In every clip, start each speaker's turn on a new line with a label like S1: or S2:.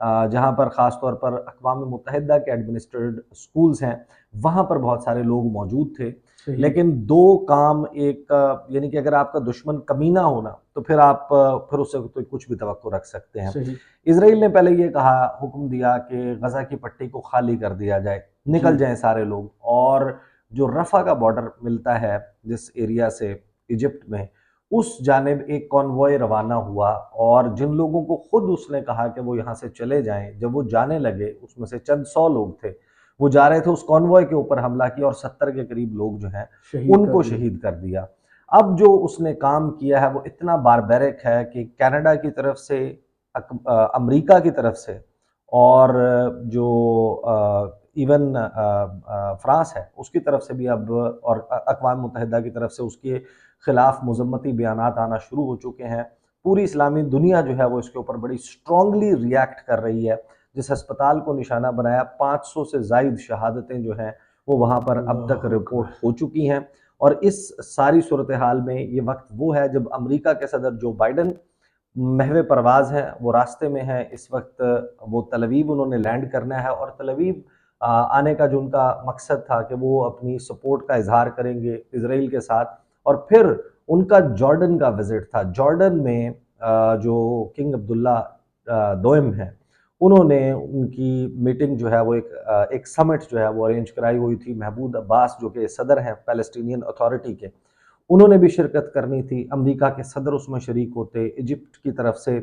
S1: جہاں پر خاص طور پر اقوام متحدہ کے ایڈمنسٹریڈ سکولز ہیں وہاں پر بہت سارے لوگ موجود تھے.
S2: صحیح.
S1: لیکن دو کام ایک یعنی کہ اگر آپ کا دشمن کمینہ ہونا تو پھر آپ پھر اس سے تو کچھ بھی توقع رکھ سکتے ہیں.
S2: صحیح.
S1: اسرائیل نے پہلے یہ کہا، حکم دیا کہ غزہ کی پٹی کو خالی کر دیا جائے، نکل
S2: جی.
S1: جائیں سارے لوگ. اور جو رفح کا بارڈر ملتا ہے جس ایریا سے ایجپٹ میں، اس جانب ایک کانوائے روانہ ہوا، اور جن لوگوں کو خود اس نے کہا کہ وہ یہاں سے چلے جائیں، جب وہ جانے لگے اس میں سے چند 100 لوگ تھے، وہ جا رہے تھے، اس کانوائے کے اوپر حملہ کیا اور 70 کے قریب لوگ جو ہیں
S2: شہید
S1: ان
S2: کر
S1: کو
S2: دیا.
S1: شہید کر دیا. اب جو اس نے کام کیا ہے وہ اتنا باربیرک ہے کہ کینیڈا کی طرف سے، امریکہ کی طرف سے، اور جو ایون فرانس ہے اس کی طرف سے بھی اب، اور اقوام متحدہ کی طرف سے اس کے خلاف مذمتی بیانات آنا شروع ہو چکے ہیں. پوری اسلامی دنیا جو ہے وہ اس کے اوپر بڑی سٹرونگلی ریاکٹ کر رہی ہے. جس ہسپتال کو نشانہ بنایا، 500 سے زائد شہادتیں جو ہیں وہ وہاں پر اب تک
S2: اللہ
S1: رپورٹ
S2: اکبر.
S1: ہو چکی ہیں. اور اس ساری صورتحال میں یہ وقت وہ ہے جب امریکہ کے صدر جو بائیڈن محو پرواز ہیں، وہ راستے میں ہیں اس وقت. وہ تل ابیب انہوں نے لینڈ کرنا ہے، اور تل ابیب آنے کا جو ان کا مقصد تھا کہ وہ اپنی سپورٹ کا اظہار کریں گے اسرائیل کے ساتھ. اور پھر ان کا جارڈن کا وزٹ تھا. جارڈن میں جو کنگ عبداللہ دوئم ہیں، انہوں نے ان کی میٹنگ جو ہے وہ ایک سمٹ جو ہے وہ ارینج کرائی ہوئی تھی. محمود عباس جو کہ صدر ہیں پیلسٹینین اتھارٹی کے، انہوں نے بھی شرکت کرنی تھی. امریکہ کے صدر اس میں شریک ہوتے، ایجپٹ کی طرف سے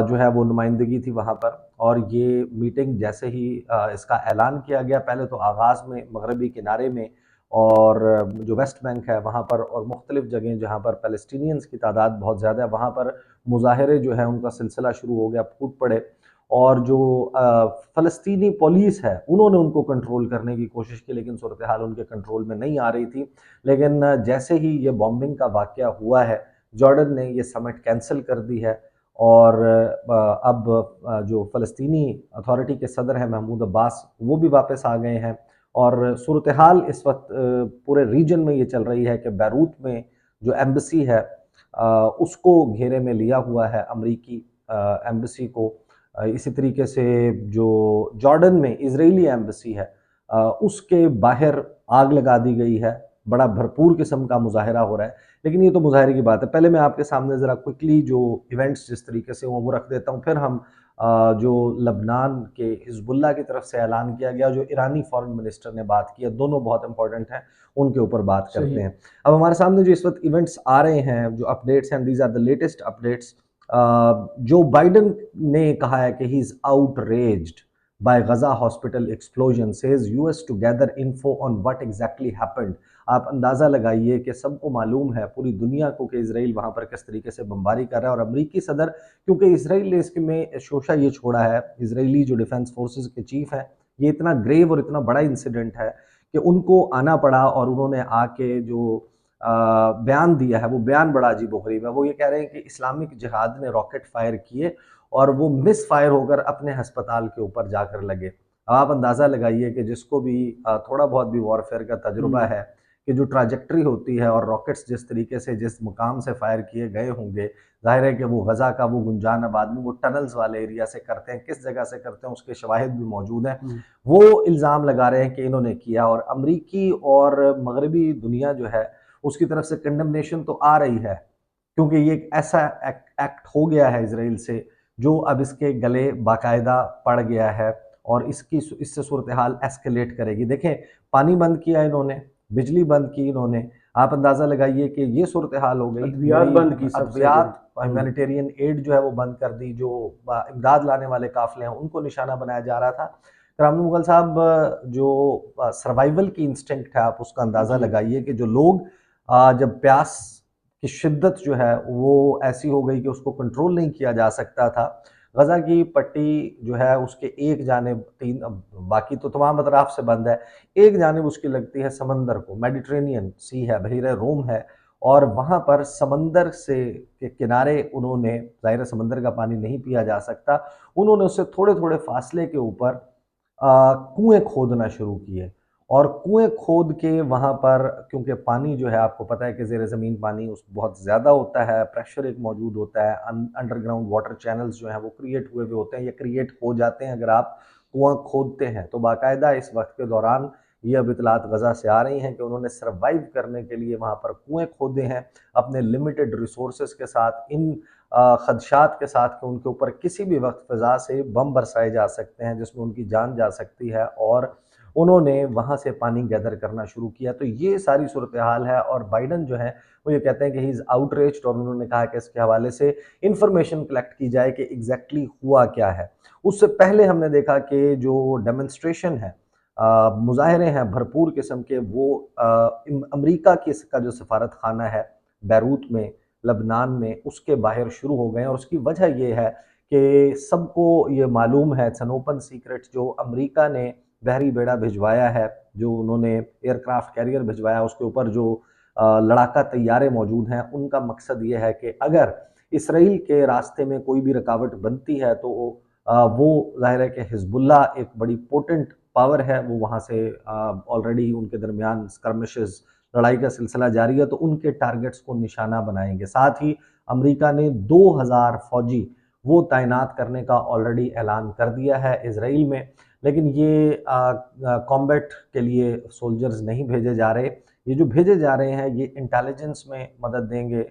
S1: جو ہے وہ نمائندگی تھی وہاں پر. اور یہ میٹنگ جیسے ہی اس کا اعلان کیا گیا، پہلے تو آغاز میں مغربی کنارے میں اور جو ویسٹ بینک ہے وہاں پر، اور مختلف جگہیں جہاں پر پیلسٹینینز کی تعداد بہت زیادہ ہے، وہاں پر مظاہرے جو ہیں ان کا سلسلہ شروع ہو گیا، پھوٹ پڑے. اور جو فلسطینی پولیس ہے انہوں نے ان کو کنٹرول کرنے کی کوشش کی، لیکن صورتحال ان کے کنٹرول میں نہیں آ رہی تھی. لیکن جیسے ہی یہ بامبنگ کا واقعہ ہوا ہے، جارڈن نے یہ سمٹ کینسل کر دی ہے. اور اب جو فلسطینی اتھارٹی کے صدر ہیں محمود عباس، وہ بھی واپس آ گئے ہیں. اور صورتحال اس وقت پورے ریجن میں یہ چل رہی ہے کہ بیروت میں جو ایمبسی ہے اس کو گھیرے میں لیا ہوا ہے، امریکی ایمبسی کو. اسی طریقے سے جو جارڈن میں اسرائیلی ایمبسی ہے اس کے باہر آگ لگا دی گئی ہے. بڑا بھرپور قسم کا مظاہرہ ہو رہا ہے. لیکن یہ تو مظاہرے کی بات ہے. پہلے میں آپ کے سامنے ذرا کوئکلی جو ایونٹس جس طریقے سے وہ رکھ دیتا ہوں، پھر ہم جو لبنان کے حزب اللہ کی طرف سے اعلان کیا گیا، جو ایرانی فارن منسٹر نے بات کی ہے، دونوں بہت امپورٹنٹ ہیں، ان کے اوپر بات کرتے ہیں. اب ہمارے سامنے جو اس وقت ایونٹس آ رہے ہیں، جو اپڈیٹس ہیں، these are the latest updates. جو بائیڈن نے کہا ہے کہ he is outraged by Gaza hospital explosion, says U S to gather info on what exactly happened. آپ اندازہ لگائیے کہ سب کو معلوم ہے، پوری دنیا کو، کہ اسرائیل وہاں پر کس طریقے سے بمباری کر رہا ہے. اور امریکی صدر، کیونکہ اسرائیل نے اس کے میں شوشہ یہ چھوڑا ہے، اسرائیلی جو ڈیفنس فورسز کے چیف ہیں، یہ اتنا گریو اور اتنا بڑا انسیڈنٹ ہے کہ ان کو آنا پڑا، اور انہوں نے آ کے جو بیان دیا ہے وہ بیان بڑا عجیب و غریب ہے. وہ یہ کہہ رہے ہیں کہ اسلامک جہاد نے راکٹ فائر کیے اور وہ مس فائر ہو کر اپنے ہسپتال کے اوپر جا کر لگے. آپ اندازہ لگائیے کہ جس کو بھی تھوڑا بہت بھی وارفیئر کا تجربہ ہے، کہ جو ٹراجیکٹری ہوتی ہے اور راکٹس جس طریقے سے جس مقام سے فائر کیے گئے ہوں گے، ظاہر ہے کہ وہ غزہ کا وہ گنجان آباد میں وہ ٹنلز والے ایریا سے کرتے ہیں، کس جگہ سے کرتے ہیں اس کے شواہد بھی موجود ہیں. وہ الزام لگا رہے ہیں کہ انہوں نے کیا، اور امریکی اور مغربی دنیا جو ہے اس کی طرف سے کنڈمنیشن تو آ رہی ہے، کیونکہ یہ ایک ایسا ایکٹ ہو گیا ہے اسرائیل سے جو اب اس کے گلے باقاعدہ پڑ گیا ہے، اور اس سے صورتحال ایسکیلیٹ کرے گی. دیکھیں، پانی بند کیا انہوں نے، بجلی بند کی انہوں نے. آپ اندازہ لگائیے کہ یہ صورتحال ہو گئی.
S2: ادویات بند کی، سب سے
S1: ادویات،
S2: بڑی.
S1: ہیومینیٹیرین ایڈ جو ہے وہ بند کر دی. جو امداد لانے والے قافلے ہیں ان کو نشانہ بنایا جا رہا تھا. کرام مغل صاحب، جو سروائیول کی انسٹنکٹ ہے، آپ اس کا اندازہ لگائیے کہ جو لوگ جب پیاس کی شدت جو ہے وہ ایسی ہو گئی کہ اس کو کنٹرول نہیں کیا جا سکتا تھا، غزہ کی پٹی جو ہے اس کے ایک جانب باقی تو تمام اطراف سے بند ہے، ایک جانب اس کی لگتی ہے سمندر کو، میڈیٹرینین سی ہے، بحیرہ روم ہے. اور وہاں پر سمندر سے کے کنارے انہوں نے، ظاہر سمندر کا پانی نہیں پیا جا سکتا، انہوں نے اس سے تھوڑے تھوڑے فاصلے کے اوپر کنویں کھودنا شروع کیے. اور کنویں کھود کے وہاں پر، کیونکہ پانی جو ہے آپ کو پتہ ہے کہ زیر زمین پانی اس بہت زیادہ ہوتا ہے، پریشر ایک موجود ہوتا ہے، انڈر گراؤنڈ واٹر چینلز جو ہیں وہ کریٹ ہوئے ہوتے ہیں یا کریٹ ہو جاتے ہیں اگر آپ کنواں کھودتے ہیں۔ تو باقاعدہ اس وقت کے دوران یہ اب اطلاعات غزہ سے آ رہی ہیں کہ انہوں نے سروائیو کرنے کے لیے وہاں پر کنویں کھودے ہیں اپنے لمیٹڈ ریسورسز کے ساتھ، ان خدشات کے ساتھ کہ ان کے اوپر کسی بھی وقت فضا سے بم برسائے جا سکتے ہیں جس میں ان کی جان جا سکتی ہے، اور انہوں نے وہاں سے پانی گیدر کرنا شروع کیا۔ تو یہ ساری صورتحال ہے، اور بائیڈن جو ہے وہ یہ کہتے ہیں کہ ہی از آؤٹریجڈ، اور انہوں نے کہا کہ اس کے حوالے سے انفارمیشن کلیکٹ کی جائے کہ ایگزیکٹلی ہوا کیا ہے۔ اس سے پہلے ہم نے دیکھا کہ جو ڈیمنسٹریشن ہے، مظاہرے ہیں بھرپور قسم کے، وہ امریکہ کی کا جو سفارت خانہ ہے بیروت میں، لبنان میں، اس کے باہر شروع ہو گئے ہیں، اور اس کی وجہ یہ ہے کہ سب کو یہ معلوم ہے، اٹس این اوپن سیکرٹ، جو امریکہ نے بحری بیڑا بھجوایا ہے، جو انہوں نے ایئر کرافٹ کیریئر بھجوایا، اس کے اوپر جو لڑاکا طیارے موجود ہیں، ان کا مقصد یہ ہے کہ اگر اسرائیل کے راستے میں کوئی بھی رکاوٹ بنتی ہے تو وہ ظاہر ہے کہ حزب اللہ ایک بڑی پوٹنٹ پاور ہے، وہ وہاں سے آلریڈی ان کے درمیان اسکرمشز، لڑائی کا سلسلہ جاری ہے، تو ان کے ٹارگٹس کو نشانہ بنائیں گے۔ ساتھ ہی امریکہ نے 2000 فوجی وہ تعینات کرنے کا آلریڈی اعلان کر دیا ہے اسرائیل میں، لیکن یہ کامبیٹ کے لیے سولجرز نہیں بھیجے جا رہے، یہ جو بھیجے جا رہے ہیں یہ انٹیلیجنس میں مدد دیں گے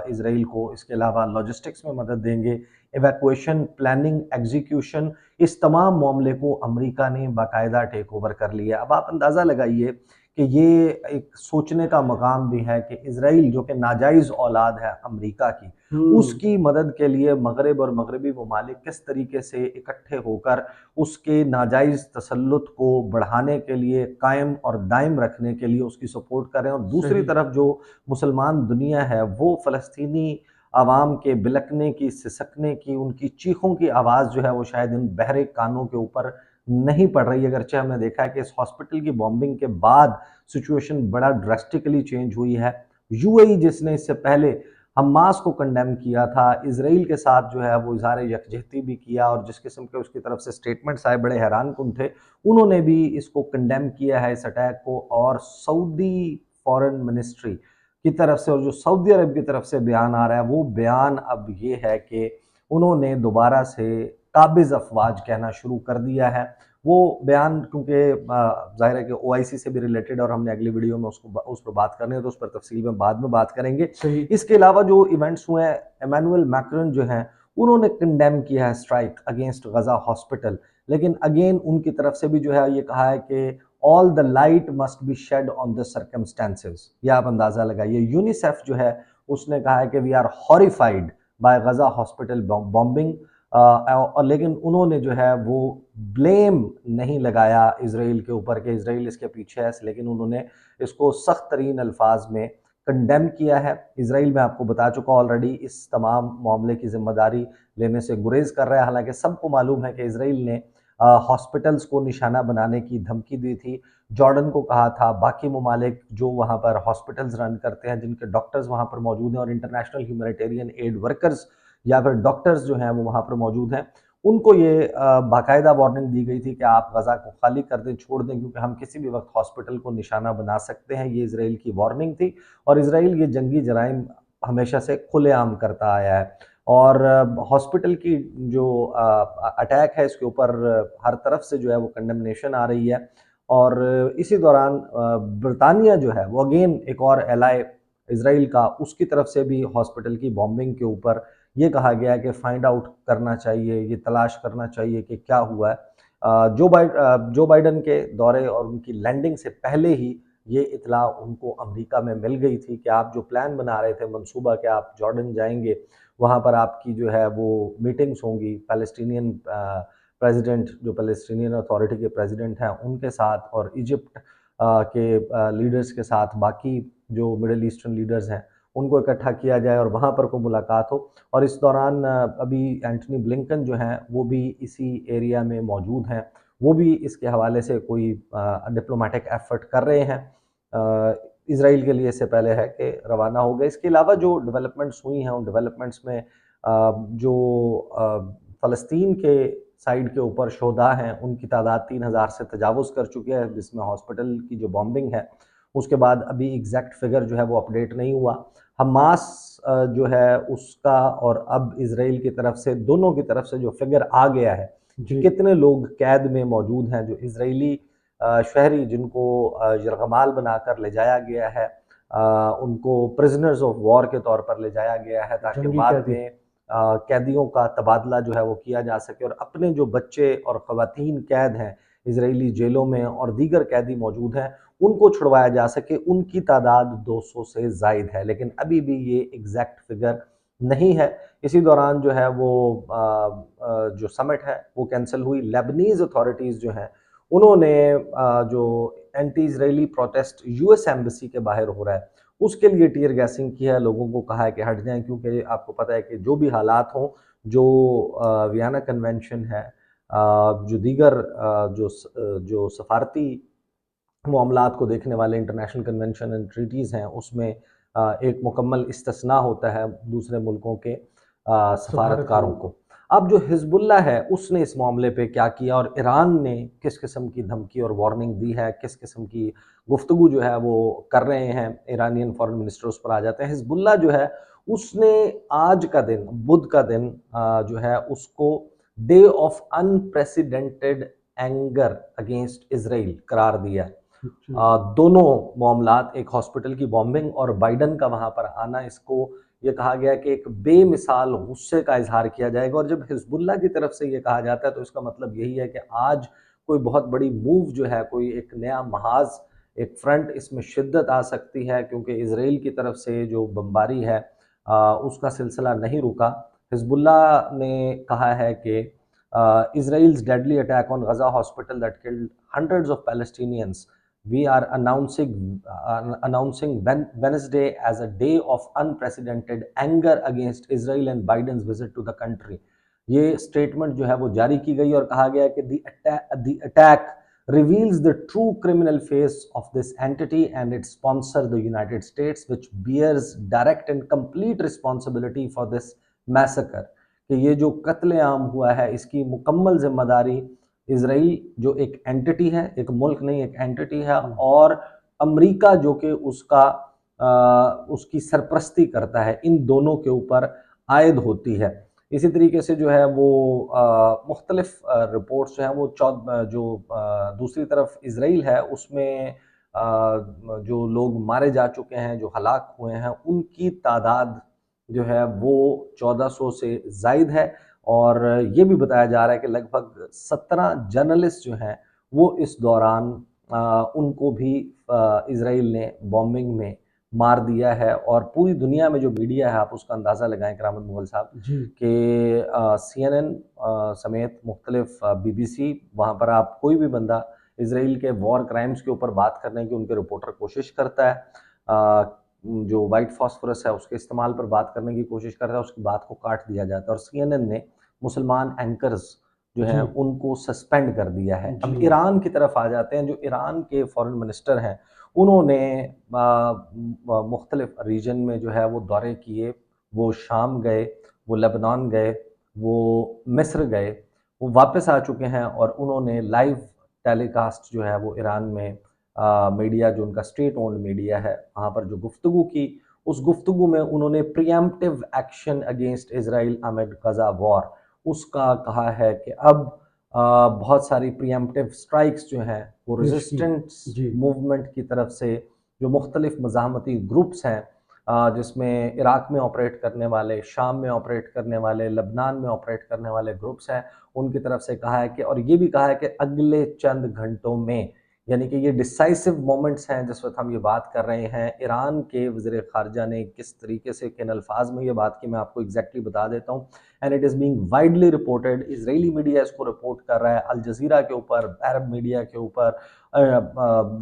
S1: اسرائیل کو، اس کے علاوہ لاجسٹکس میں مدد دیں گے، ایویکویشن، پلاننگ، ایگزیکیوشن، اس تمام معاملے کو امریکہ نے باقاعدہ ٹیک اوور کر لیا۔ اب آپ اندازہ لگائیے کہ یہ ایک سوچنے کا مقام بھی ہے کہ اسرائیل جو کہ ناجائز اولاد ہے امریکہ کی، اس کی مدد کے لیے مغرب اور مغربی ممالک کس طریقے سے اکٹھے ہو کر اس کے ناجائز تسلط کو بڑھانے کے لیے، قائم اور دائم رکھنے کے لیے اس کی سپورٹ کر رہے ہیں، اور دوسری طرف جو مسلمان دنیا ہے وہ فلسطینی عوام کے بلکنے کی، سسکنے کی، ان کی چیخوں کی آواز جو ہے وہ شاید ان بہرے کانوں کے اوپر نہیں پڑ رہی، اگرچہ ہم نے دیکھا ہے کہ اس ہاسپٹل کی بومبنگ کے بعد سچویشن بڑا ڈرسٹکلی چینج ہوئی ہے۔ یو اے ای جس نے اس سے پہلے حماس کو کنڈیم کیا تھا، اسرائیل کے ساتھ جو ہے وہ اظہار یکجہتی بھی کیا، اور جس قسم کے اس کی طرف سے سٹیٹمنٹس آئے بڑے حیران کن تھے، انہوں نے بھی اس کو کنڈیم کیا ہے، اس اٹیک کو، اور سعودی فارن منسٹری کی طرف سے اور جو سعودی عرب کی طرف سے بیان آ رہا ہے، وہ بیان اب یہ ہے کہ انہوں نے دوبارہ سے قابض افواج کہنا شروع کر دیا ہے۔ وہ بیان کیونکہ ظاہر ہے کہ او آئی سی سے بھی ریلیٹڈ، اور ہم نے اگلی ویڈیو میں اس پر بات کرنے ہیں، تو اس پر تفصیل میں بعد میں بات کریں گے۔
S2: صحیح۔
S1: اس کے علاوہ جو ایونٹس ہوئے ہیں، ایمینوئل میکرن جو ہیں انہوں نے کنڈیم کیا ہے اسٹرائک اگینسٹ غزہ ہاسپٹل، لیکن اگین ان کی طرف سے بھی جو ہے یہ کہا ہے کہ all the light must be shed on the circumstances۔ یہ آپ اندازہ لگائیے، یونیسیف جو ہے اس نے کہا ہے کہ we are horrified by Gaza hospital bombing، اور لیکن انہوں نے جو ہے وہ بلیم نہیں لگایا اسرائیل کے اوپر کہ اسرائیل اس کے پیچھے ہے، لیکن انہوں نے اس کو سخت ترین الفاظ میں کنڈیم کیا ہے۔ اسرائیل میں آپ کو بتا چکا آلریڈی اس تمام معاملے کی ذمہ داری لینے سے گریز کر رہا ہے، حالانکہ سب کو معلوم ہے کہ اسرائیل نے ہاسپٹلز کو نشانہ بنانے کی دھمکی دی تھی، جارڈن کو کہا تھا، باقی ممالک جو وہاں پر ہاسپٹلز رن کرتے ہیں، جن کے ڈاکٹرز وہاں پر موجود ہیں، اور انٹرنیشنل ہیومینیٹیرین ایڈ ورکرز یا پھر ڈاکٹرز جو ہیں وہ وہاں پر موجود ہیں، ان کو یہ باقاعدہ وارننگ دی گئی تھی کہ آپ غزہ کو خالی کر دیں، چھوڑ دیں، کیونکہ ہم کسی بھی وقت ہاسپٹل کو نشانہ بنا سکتے ہیں۔ یہ اسرائیل کی وارننگ تھی، اور اسرائیل یہ جنگی جرائم ہمیشہ سے کھلے عام کرتا آیا ہے، اور ہاسپٹل کی جو اٹیک ہے اس کے اوپر ہر طرف سے جو ہے وہ کنڈمنیشن آ رہی ہے، اور اسی دوران برطانیہ جو ہے وہ اگین ایک اور ایلائے اسرائیل کا، اس کی طرف سے بھی ہاسپٹل کی بومبنگ کے اوپر یہ کہا گیا ہے کہ فائنڈ آؤٹ کرنا چاہیے، یہ تلاش کرنا چاہیے کہ کیا ہوا ہے۔ جو بائیڈن کے دورے اور ان کی لینڈنگ سے پہلے ہی یہ اطلاع ان کو امریکہ میں مل گئی تھی کہ آپ جو پلان بنا رہے تھے، منصوبہ کہ آپ جارڈن جائیں گے، وہاں پر آپ کی جو ہے وہ میٹنگز ہوں گی پیلسٹینین پریزیڈنٹ، جو پیلسٹینین اتھارٹی کے پریزیڈنٹ ہیں ان کے ساتھ، اور ایجپٹ کے لیڈرز کے ساتھ، باقی جو مڈل ایسٹرن لیڈرز ہیں ان کو اکٹھا کیا جائے اور وہاں پر کوئی ملاقات ہو۔ اور اس دوران ابھی اینٹنی بلنکن جو ہیں وہ بھی اسی ایریا میں موجود ہیں، وہ بھی اس کے حوالے سے کوئی ڈپلومیٹک ایفرٹ کر رہے ہیں، اسرائیل کے لیے اس سے پہلے ہے کہ روانہ ہو گئے۔ اس کے علاوہ جو ڈیولپمنٹس ہوئی ہیں، ان ڈیولپمنٹس میں جو فلسطین کے سائڈ کے اوپر شہدا ہیں ان کی تعداد 3000 سے تجاوز کر چکی ہے، جس میں ہاسپٹل کی جو بامبنگ ہے اس کے بعد ابھی ایگزیکٹ فگر جو ہے وہ اپڈیٹ نہیں ہوا۔ حماس جو ہے اس کا اور اب اسرائیل کی طرف سے دونوں کی طرف سے جو فگر آ گیا ہے کہ کتنے لوگ قید میں موجود ہیں، جو اسرائیلی شہری جن کو یرغمال بنا کر لے جایا گیا ہے، ان کو پرزنرز آف وار کے طور پر لے جایا گیا ہے تاکہ
S2: جنگی
S1: بعد
S2: قیدی۔
S1: میں قیدیوں کا تبادلہ جو ہے وہ کیا جا سکے، اور اپنے جو بچے اور خواتین قید ہیں اسرائیلی جیلوں میں اور دیگر قیدی موجود ہیں ان کو چھڑوایا جا سکے۔ ان کی تعداد 200 سے زائد ہے، لیکن ابھی بھی یہ ایگزیکٹ فگر نہیں ہے۔ اسی دوران جو ہے وہ جو سمٹ ہے وہ کینسل ہوئی۔ لیبنیز اتھارٹیز جو ہیں انہوں نے جو اینٹی اسرائیلی پروٹیسٹ یو ایس ایمبیسی کے باہر ہو رہا ہے اس کے لیے ٹیئر گیسنگ کیا ہے، لوگوں کو کہا ہے کہ ہٹ جائیں، کیونکہ آپ کو پتہ ہے کہ جو بھی حالات ہوں، جو ویانا کنونشن ہے، جو دیگر جو سفارتی معاملات کو دیکھنے والے انٹرنیشنل کنونشن اینڈ ٹریٹیز ہیں اس میں ایک مکمل استثناء ہوتا ہے دوسرے ملکوں کے سفارتکاروں کو۔ اب جو حزب اللہ ہے اس نے اس معاملے پہ کیا کیا اور ایران نے کس قسم کی دھمکی اور وارننگ دی ہے، کس قسم کی گفتگو جو ہے وہ کر رہے ہیں ایرانین فارن منسٹر، اس پر آ جاتے ہیں۔ حزب اللہ جو ہے اس نے آج کا دن، بدھ کا دن جو ہے اس کو day of unprecedented anger against Israel قرار دیا ہے۔ دونوں معاملات، ایک ہاسپٹل کی بامبنگ اور بائیڈن کا وہاں پر آنا، اس کو یہ کہا گیا کہ ایک بے مثال غصے کا اظہار کیا جائے گا، اور جب حزب اللہ کی طرف سے یہ کہا جاتا ہے تو اس کا مطلب یہی ہے کہ آج کوئی بہت بڑی موو جو ہے، کوئی ایک نیا محاذ، ایک فرنٹ اس میں شدت آ سکتی ہے، کیونکہ اسرائیل کی طرف سے جو بمباری ہے اس کا سلسلہ نہیں رکا۔ حزب اللہ نے کہا ہے کہ Israel's deadly attack on Gaza hospital that killed hundreds of Palestinians, we are announcing Wednesday as a day of unprecedented anger against Israel and Biden's visit to the country۔ یہ سٹیٹمنٹ جو ہے وہ جاری کی گئی اور کہا گیا کہ the attack reveals the true criminal face of this entity and its sponsor, the United States, which bears direct and complete responsibility for this massacre۔ کہ یہ جو قتل عام ہوا ہے اس کی مکمل ذمہ داری اسرائیل جو ایک اینٹی ہے، ایک ملک نہیں، ایک اینٹی ہے، اور امریکہ جو کہ اس کی سرپرستی کرتا ہے، ان دونوں کے اوپر عائد ہوتی ہے۔ اسی طریقے سے جو ہے وہ مختلف رپورٹس جو ہیں وہ جو دوسری طرف اسرائیل ہے اس میں جو لوگ مارے جا چکے ہیں، جو ہلاک ہوئے ہیں، ان کی تعداد جو ہے وہ 1400 سے زائد ہے، اور یہ بھی بتایا جا رہا ہے کہ لگ بھگ 17 جرنلسٹ جو ہیں وہ اس دوران ان کو بھی اسرائیل نے بامبنگ میں مار دیا ہے۔ اور پوری دنیا میں جو میڈیا ہے، آپ اس کا اندازہ لگائیں کرامت مغل صاحب، کہ سی این این سمیت مختلف BBC، وہاں پر آپ کوئی بھی بندہ اسرائیل کے وار کرائمز کے اوپر بات کرنے کی ان کے رپورٹر کوشش کرتا ہے، جو وائٹ فاسفورس ہے اس کے استعمال پر بات کرنے کی کوشش کرتا ہے، اس کی بات کو کاٹ دیا جاتا ہے، اور سی این این نے مسلمان اینکرز جو ہیں ان کو سسپینڈ کر دیا ہے۔ اب ایران کی طرف آ جاتے ہیں۔ جو ایران کے فارن منسٹر ہیں انہوں نے مختلف ریجن میں جو ہے وہ دورے کیے، وہ شام گئے، وہ لبنان گئے، وہ مصر گئے، وہ واپس آ چکے ہیں، اور انہوں نے لائیو ٹیلی کاسٹ جو ہے وہ ایران میں میڈیا، جو ان کا اسٹیٹ اونڈ میڈیا ہے، وہاں پر جو گفتگو کی، اس گفتگو میں انہوں نے پریمپٹیو ایکشن اگینسٹ اسرائیل امڈ غزہ وار اس کا کہا ہے کہ اب بہت ساری پریمپٹیو سٹرائکس جو ہیں وہ ریزسٹنس موومنٹ کی طرف سے، جو مختلف مزاحمتی گروپس ہیں جس میں عراق میں آپریٹ کرنے والے، شام میں آپریٹ کرنے والے، لبنان میں آپریٹ کرنے والے گروپس ہیں، ان کی طرف سے کہا ہے کہ، اور یہ بھی کہا ہے کہ اگلے چند گھنٹوں میں، یعنی کہ یہ ڈیسائسو مومنٹس ہیں جس وقت ہم یہ بات کر رہے ہیں۔ ایران کے وزیر خارجہ نے کس طریقے سے، کن الفاظ میں یہ بات کی، میں آپ کو ایگزیکٹلی بتا دیتا ہوں۔ And it is being widely reported, اسرائیلی میڈیا اس کو رپورٹ کر رہا ہے، الجزیرہ کے اوپر، عرب میڈیا کے اوپر،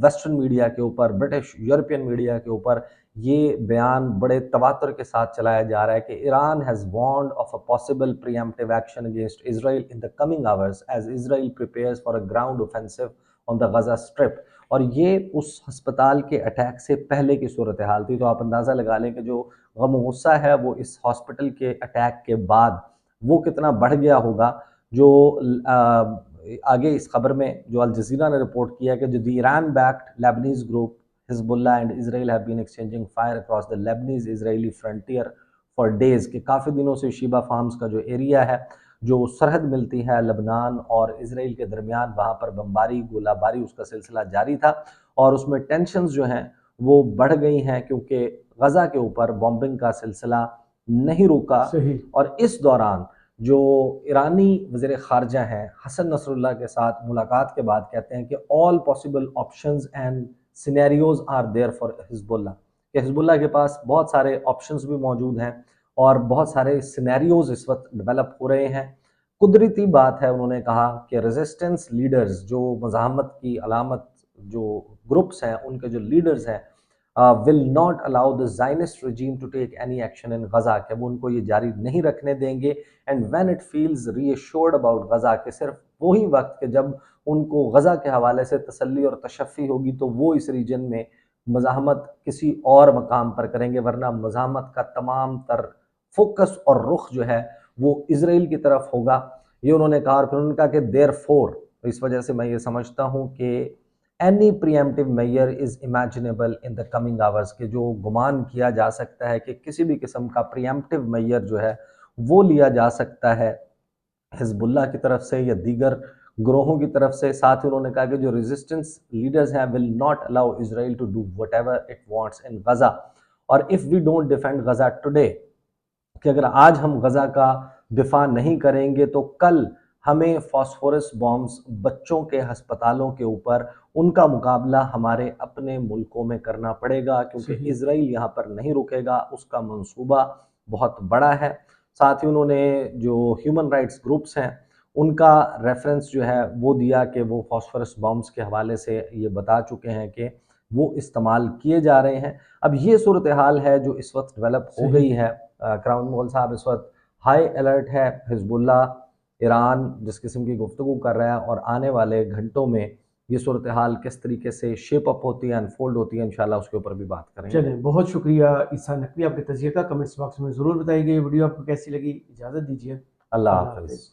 S1: ویسٹرن میڈیا کے اوپر، برٹش یورپین میڈیا کے اوپر یہ بیان بڑے تواتر کے ساتھ چلایا جا رہا ہے کہ Iran has warned of a possible preemptive action against Israel in the coming hours as Israel prepares for a ground offensive on the Gaza strip. اور یہ اس ہسپتال کے اٹیک سے پہلے کی صورتحال تھی، تو آپ اندازہ لگا لیں کہ جو غم و غصہ ہے وہ اس ہاسپٹل کے اٹیک کے بعد وہ کتنا بڑھ گیا ہوگا۔ جو آگے اس خبر میں جو الجزیرہ نے رپورٹ کیا کہ جو the Iran backed Lebanese group Hezbollah and Israel have been exchanging fire across the Lebanese Israeli frontier for days, کہ کافی دنوں سے شیبہ فارمز کا جو ایریا ہے، جو سرحد ملتی ہے لبنان اور اسرائیل کے درمیان، وہاں پر بمباری گولہ باری اس کا سلسلہ جاری تھا، اور اس میں ٹینشنز جو ہیں وہ بڑھ گئی ہیں کیونکہ غزہ کے اوپر بمبنگ کا سلسلہ نہیں رکا۔
S2: صحیح۔
S1: اور اس دوران جو ایرانی وزیر خارجہ ہیں حسن نصر اللہ کے ساتھ ملاقات کے بعد کہتے ہیں کہ all possible options and scenarios are there for حزب اللہ، کہ حزب اللہ کے پاس بہت سارے آپشنز بھی موجود ہیں اور بہت سارے سینیریوز اس وقت ڈیولپ ہو رہے ہیں۔ قدرتی بات ہے، انہوں نے کہا کہ ریزسٹنس لیڈرز، جو مزاحمت کی علامت جو گروپس ہیں ان کے جو لیڈرز ہیں، will not allow the Zionist regime to take any action in Gaza, کہ وہ ان کو یہ جاری نہیں رکھنے دیں گے، and when it feels reassured about Gaza, کہ صرف وہی وقت کہ جب ان کو غزہ کے حوالے سے تسلی اور تشفی ہوگی تو وہ اس ریجن میں مزاحمت کسی اور مقام پر کریں گے، ورنہ مزاحمت کا تمام تر فوکس اور رخ جو ہے وہ اسرائیل کی طرف ہوگا، یہ انہوں نے کہا۔ اور پھر انہوں نے کہا کہ therefore، اس وجہ سے میں یہ سمجھتا ہوں کہ any preemptive measure is imaginable in the coming hours، کہ جو گمان کیا جا سکتا ہے کہ کسی بھی قسم کا preemptive measure جو ہے وہ لیا جا سکتا ہے حزب اللہ کی طرف سے یا دیگر گروہوں کی طرف سے۔ ساتھ ہی انہوں نے کہا کہ جو ریزسٹنس لیڈرز ہیں will not allow Israel to do whatever it wants in Gaza, اور if we don't defend Gaza today، کہ اگر آج ہم غزہ کا دفاع نہیں کریں گے تو کل ہمیں فاسفورس بامز بچوں کے ہسپتالوں کے اوپر ان کا مقابلہ ہمارے اپنے ملکوں میں کرنا پڑے گا، کیونکہ اسرائیل یہاں پر نہیں رکے گا، اس کا منصوبہ بہت بڑا ہے۔ ساتھ ہی انہوں نے جو ہیومن رائٹس گروپس ہیں ان کا ریفرنس جو ہے وہ دیا کہ وہ فاسفورس بامز کے حوالے سے یہ بتا چکے ہیں کہ وہ استعمال کیے جا رہے ہیں۔ اب یہ صورتحال ہے جو اس وقت ڈیولپ ہو گئی ہے۔ کرامت مغل صاحب اس وقت ہائی الرٹ ہے، حزب اللہ ایران جس قسم کی گفتگو کر رہا ہے، اور آنے والے گھنٹوں میں یہ صورتحال کس طریقے سے شیپ اپ ہوتی ہے، انفولڈ ہوتی ہے، انشاءاللہ اس کے اوپر بھی بات کریں گے۔
S2: چلیں، بہت شکریہ عیسیٰ نقوی، آپ کے تجزیے کا کمنٹس باکس میں ضرور بتائیے گا۔ یہ ویڈیو آپ کو کیسی لگی، اجازت دیجیے،
S1: اللہ
S2: اللہ
S1: حافظ۔
S2: حافظ۔